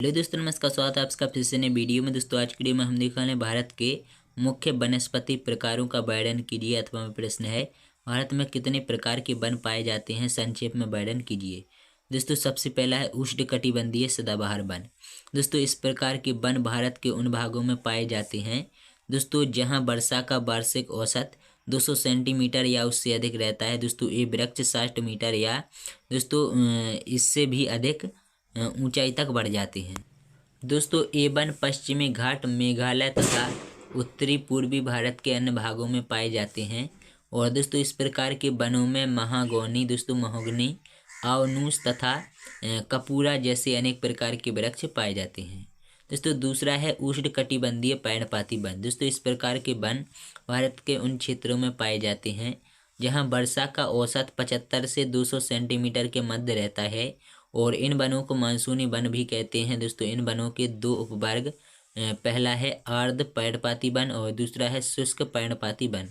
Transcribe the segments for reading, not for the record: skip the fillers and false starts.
Hello दोस्तों, नमस्कार। स्वागत है आपका फिर से नए वीडियो में। दोस्तों आज की वीडियो में हम दिखाने भारत के मुख्य वनस्पति प्रकारों का वर्णन कीजिए। अथवा में प्रश्न है, भारत में कितने प्रकार के वन पाए जाते हैं, संक्षेप में वर्णन कीजिए। दोस्तों सबसे पहला है उष्णकटिबंधीय सदाबहार वन। दोस्तों इस प्रकार के वन भारत के उन भागों में पाए जाते हैं दोस्तों जहाँ वर्षा का वार्षिक औसत 200 सेंटीमीटर या उससे अधिक रहता है। दोस्तों ये वृक्ष 60 मीटर या दोस्तों इससे भी अधिक ऊंचाई तक बढ़ जाते हैं। दोस्तों ये वन पश्चिमी घाट, मेघालय तथा उत्तरी पूर्वी भारत के अन्य भागों में पाए जाते हैं। और दोस्तों इस प्रकार के वनों में महागौनी, दोस्तों महोगनी, आवनूस तथा कपूरा जैसे अनेक प्रकार के वृक्ष पाए जाते हैं। दोस्तों दूसरा है उष्णकटिबंधीय पर्णपाती वन। दोस्तों इस प्रकार के वन भारत के उन क्षेत्रों में पाए जाते हैं जहां वर्षा का औसत 75 से 200 सेंटीमीटर के मध्य रहता है। और इन वनों को मानसूनी वन भी कहते हैं। दोस्तों इन वनों के दो उपवर्ग, पहला है आर्द्र पर्णपाती वन और दूसरा है शुष्क पर्णपाती वन।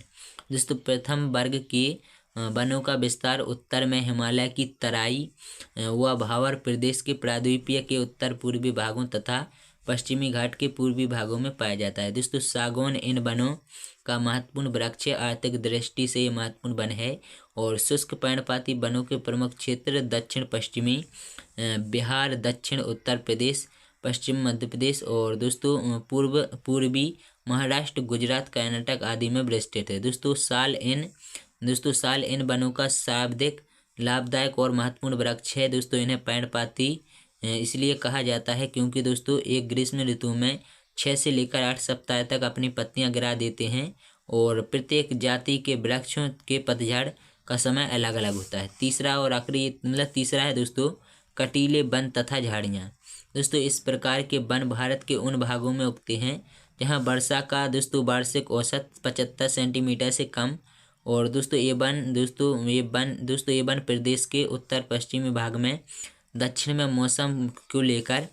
दोस्तों प्रथम वर्ग के वनों का विस्तार उत्तर में हिमालय की तराई व भावर प्रदेश के प्रायद्वीपीय के उत्तर पूर्वी भागों तथा पश्चिमी घाट के पूर्वी भागों में पाया जाता है। दोस्तों सागौन इन वनों का महत्वपूर्ण वृक्ष है। आर्थिक दृष्टि से ये महत्वपूर्ण वन है। और शुष्क पर्णपाती वनों के प्रमुख क्षेत्र दक्षिण पश्चिमी बिहार, दक्षिण उत्तर प्रदेश, पश्चिम मध्य प्रदेश और दोस्तों पूर्वी महाराष्ट्र, गुजरात, कर्नाटक आदि में विस्तृत है। दोस्तों साल इन वनों का शाब्दिक लाभदायक और महत्वपूर्ण वृक्ष है। दोस्तों इन्हें पर्णपाती इसलिए कहा जाता है क्योंकि दोस्तों एक ग्रीष्म ऋतु में 6 से लेकर 8 सप्ताह तक अपनी पत्तियां गिरा देते हैं। और प्रत्येक जाति के वृक्षों के पतझड़ का समय अलग अलग होता है। तीसरा और आखिरी तीसरा है दोस्तों कटीले वन तथा झाड़ियाँ। दोस्तों इस प्रकार के वन भारत के उन भागों में उगते हैं जहाँ वर्षा का दोस्तों वार्षिक औसत 75 सेंटीमीटर से कम। और दोस्तों ये वन प्रदेश के उत्तर पश्चिमी भाग में, दक्षिण में मौसम को लेकर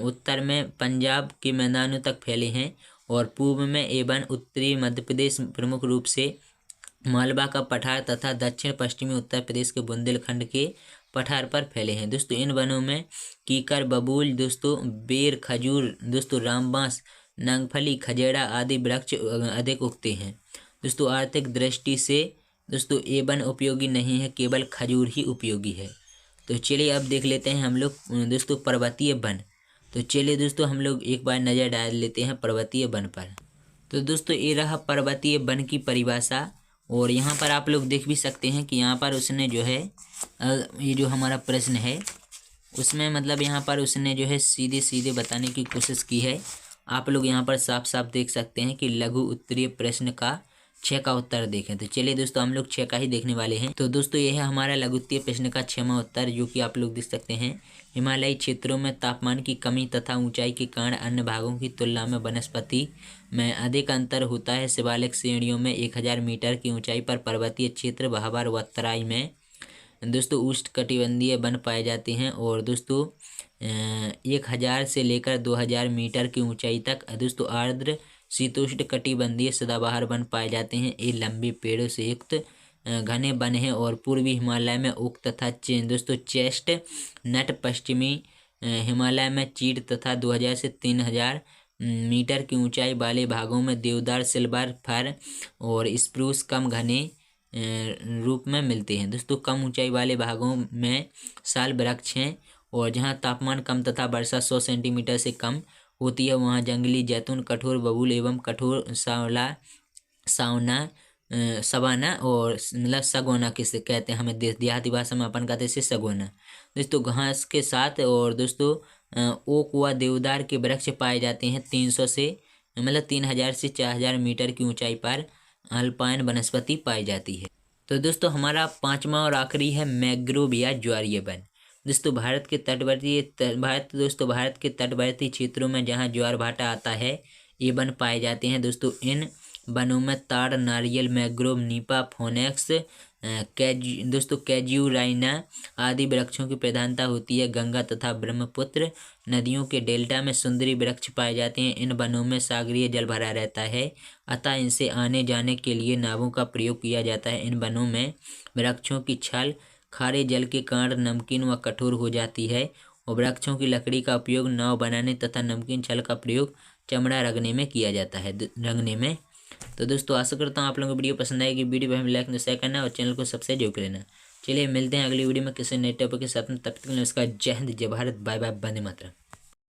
उत्तर में पंजाब के मैदानों तक फैले हैं। और पूर्व में ये वन उत्तरी मध्य प्रदेश, प्रमुख रूप से मालवा का पठार तथा दक्षिण पश्चिमी उत्तर प्रदेश के बुंदेलखंड के पठार पर फैले हैं। दोस्तों इन वनों में कीकर, बबूल, दोस्तों बेर, खजूर, दोस्तों रामबांस, नागफली, खजेड़ा आदि वृक्ष अधिक उगते हैं। दोस्तों आर्थिक दृष्टि से दोस्तों ये वन उपयोगी नहीं है, केवल खजूर ही उपयोगी है। तो चलिए अब देख लेते हैं हम लोग दोस्तों पर्वतीय वन। तो चलिए दोस्तों हम लोग एक बार नज़र डाल लेते हैं पर्वतीय वन पर। तो दोस्तों ये रहा पर्वतीय वन की परिभाषा। और यहाँ पर आप लोग देख भी सकते हैं कि यहाँ पर उसने जो है ये जो हमारा प्रश्न है उसमें मतलब यहाँ पर उसने जो है सीधे सीधे बताने की कोशिश की है। आप लोग यहाँ पर साफ साफ देख सकते हैं कि लघु उत्तरीय प्रश्न का 6 का उत्तर देखें। तो चलिए दोस्तों हम लोग 6 का ही देखने वाले हैं। तो दोस्तों यह है हमारा लघु उत्तरीय प्रश्न का 6वां उत्तर, जो कि आप लोग देख सकते हैं। हिमालयी क्षेत्रों में तापमान की कमी तथा ऊंचाई के कारण अन्य भागों की तुलना में वनस्पति में अधिक अंतर होता है। शिवालिक श्रेणियों में 1000 मीटर की ऊंचाई पर, पर्वतीय क्षेत्र भावर व तराई में दोस्तों उष्णकटिबंधीय वन पाए जाते हैं। और दोस्तों 1000 से लेकर 2000 मीटर की ऊंचाई तक दोस्तों आर्द्र शीतोष्ण कटिबंधीय सदाबहार वन पाए जाते हैं। ये लंबे पेड़ों से युक्त घने वन हैं। और पूर्वी हिमालय में ओक तथा दोस्तों चेस्ट नट, पश्चिमी हिमालय में चीड़ तथा 2000 से 3000 मीटर की ऊंचाई वाले भागों में देवदार, सिल्वर फर और स्प्रूस कम घने रूप में मिलते हैं। दोस्तों कम ऊंचाई वाले भागों में साल वृक्ष हैं। और जहां तापमान कम तथा वर्षा 100 सेंटीमीटर से कम होती है वहां जंगली जैतून, कठोर बबूल एवं कठोर सवाना और मतलब सगोना किसे कहते हैं, हमें देहाती भाषा में अपन कहते हैं सगोना। दोस्तों घास के साथ और दोस्तों ओक व देवदार के वृक्ष पाए जाते हैं 300 से 3000 से 4000 मीटर की ऊंचाई पर अल्पाइन वनस्पति पाई जाती है। तो दोस्तों हमारा 5वां और आखिरी है मैंग्रोव या ज्वारीय वन। दोस्तों भारत के तटवर्ती क्षेत्रों में जहां ज्वार भाटा आता है ये वन पाए जाते हैं। दोस्तों इन वनों में ताड़, नारियल, मैंग्रोव, नीपा, फोनेक्स, कैज्यूराइना आदि वृक्षों की प्रधानता होती है। गंगा तथा ब्रह्मपुत्र नदियों के डेल्टा में सुंदरी वृक्ष पाए जाते हैं। इन वनों में सागरीय जल भरा रहता है, अतः इनसे आने जाने के लिए नावों का प्रयोग किया जाता है। इन वनों में वृक्षों की छाल खारे जल के कारण नमकीन व कठोर हो जाती है और वृक्षों की लकड़ी का उपयोग नाव बनाने तथा नमकीन छल का प्रयोग चमड़ा रंगने में किया जाता है, रंगने में। तो दोस्तों आशा करता हूँ आप लोगों को वीडियो पसंद आएगी। वीडियो पर हमें लाइक शेयर करना और चैनल को सब्सक्राइब जरूर कर लेना। चलिए मिलते हैं अगली वीडियो में किसी नए टॉपिक के साथ में। तब तक के लिए नमस्कार, जय हिंद, जय भारत, बाय बाय, वंदे मातरम।